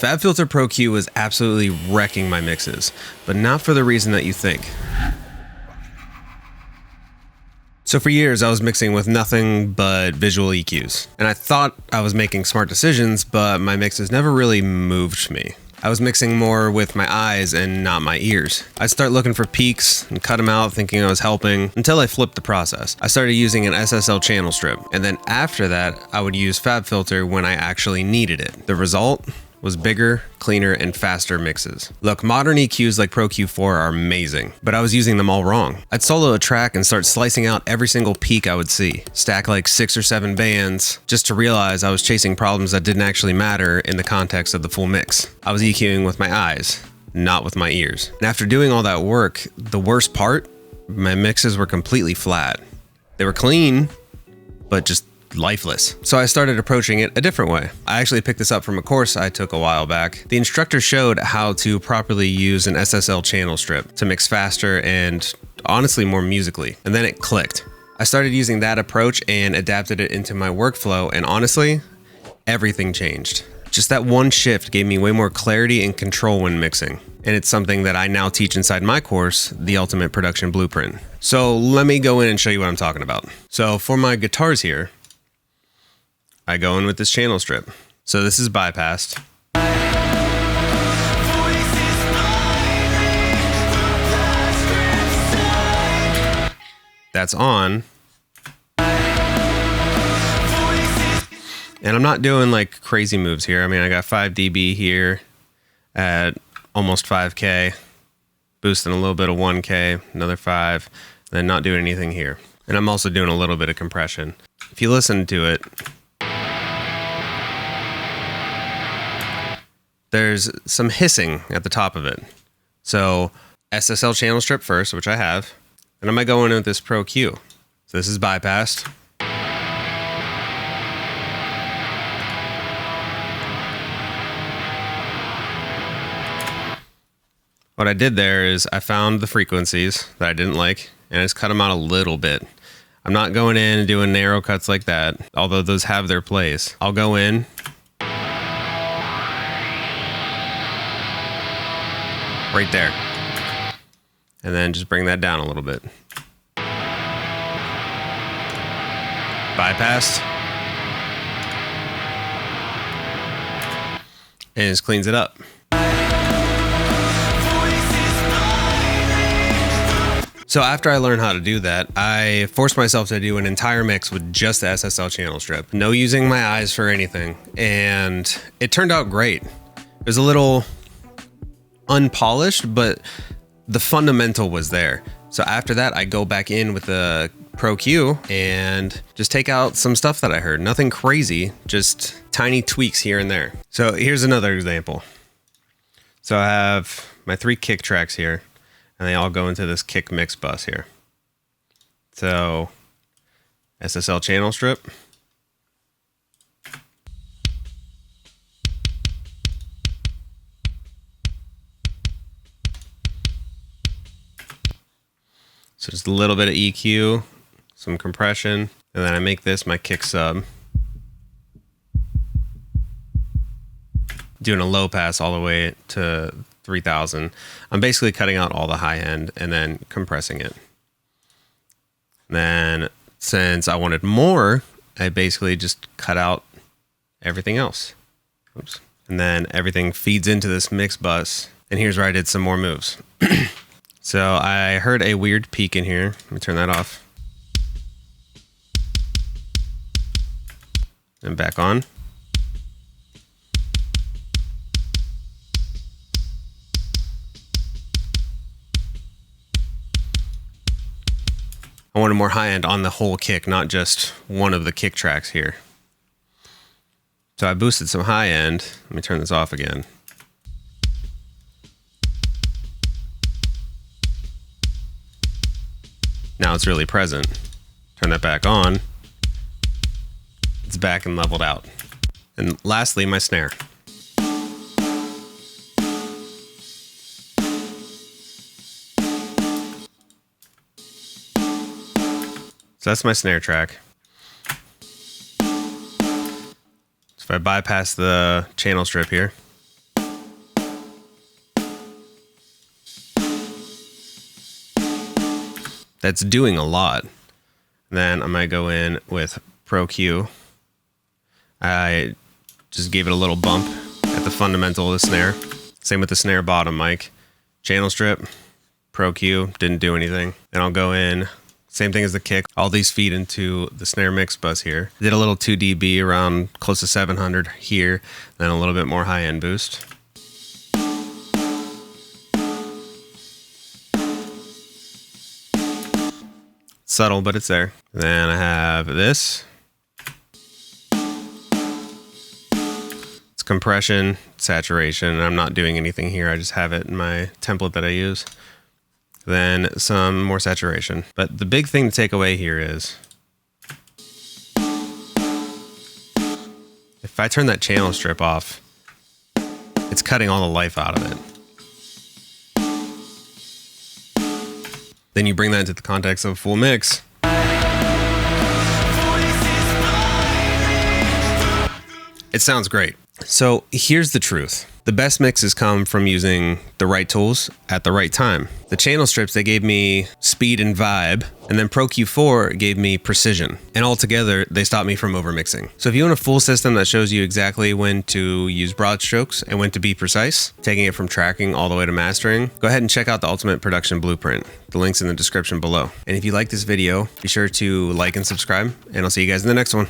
FabFilter Pro Q was absolutely wrecking my mixes, but not for the reason that you think. So for years, I was mixing with nothing but visual EQs, and I thought I was making smart decisions, but my mixes never really moved me. I was mixing more with my eyes and not my ears. I'd start looking for peaks and cut them out thinking I was helping until I flipped the process. I started using an SSL channel strip, and then after that, I would use FabFilter when I actually needed it. The result was bigger, cleaner, and faster mixes. Look, modern EQs like Pro Q4 are amazing, but I was using them all wrong. I'd solo a track and start slicing out every single peak I would see, stack like 6 or 7 bands, just to realize I was chasing problems that didn't actually matter in the context of the full mix. I was EQing with my eyes, not with my ears. And after doing all that work, the worst part, my mixes were completely flat. They were clean, but just lifeless. So I started approaching it a different way. I actually picked this up from a course I took a while back. The instructor showed how to properly use an SSL channel strip to mix faster and honestly more musically. And then it clicked. I started using that approach and adapted it into my workflow, and honestly, everything changed. Just that one shift gave me way more clarity and control when mixing. And it's something that I now teach inside my course, The Ultimate Production Blueprint. So let me go in and show you what I'm talking about. So for my guitars here, I go in with this channel strip. So this is bypassed. That's on. And I'm not doing like crazy moves here. I mean, I got 5 dB here at almost 5K, boosting a little bit of 1K, another 5, then not doing anything here. And I'm also doing a little bit of compression. If you listen to it, there's some hissing at the top of it. So SSL channel strip first, which I have, and I'm gonna go in with this Pro Q. So this is bypassed. What I did there is I found the frequencies that I didn't like and I just cut them out a little bit. I'm not going in and doing narrow cuts like that, although those have their place. I'll go in right there, and then just bring that down a little bit. Bypassed, and it just cleans it up. So after I learned how to do that, I forced myself to do an entire mix with just the SSL channel strip. No using my eyes for anything, and it turned out great. It was a little unpolished, but the fundamental was there. So after that, I go back in with the Pro Q and just take out some stuff that I heard. Nothing crazy, just tiny tweaks here and there. So here's another example. So I have my 3 kick tracks here, and they all go into this kick mix bus here. So SSL channel strip. So just a little bit of EQ, some compression, and then I make this my kick sub. Doing a low pass all the way to 3000. I'm basically cutting out all the high end and then compressing it. Then since I wanted more, I basically just cut out everything else. Oops. And then everything feeds into this mix bus. And here's where I did some more moves. So I heard a weird peak in here. Let me turn that off. And back on. I wanted more high end on the whole kick, not just one of the kick tracks here. So I boosted some high end. Let me turn this off again. Now it's really present. Turn that back on. It's back and leveled out. And lastly, my snare. So that's my snare track. So if I bypass the channel strip here, that's doing a lot. Then I might go in with Pro Q. I just gave it a little bump at the fundamental of the snare. Same with the snare bottom mic. Channel strip, Pro Q, didn't do anything. Then I'll go in, same thing as the kick. All these feed into the snare mix bus here. Did a little 2 dB around close to 700 here, then a little bit more high-end boost. Subtle, but it's there. Then I have this. It's compression, saturation. I'm not doing anything here. I just have it in my template that I use. Then some more saturation. But the big thing to take away here is if I turn that channel strip off, it's cutting all the life out of it. Then you bring that into the context of a full mix. It sounds great. So here's the truth. The best mixes come from using the right tools at the right time. The channel strips, they gave me speed and vibe, and then Pro Q4 gave me precision. And altogether, they stopped me from overmixing. So if you want a full system that shows you exactly when to use broad strokes and when to be precise, taking it from tracking all the way to mastering, go ahead and check out the Ultimate Production Blueprint. The link's in the description below. And if you like this video, be sure to like and subscribe, and I'll see you guys in the next one.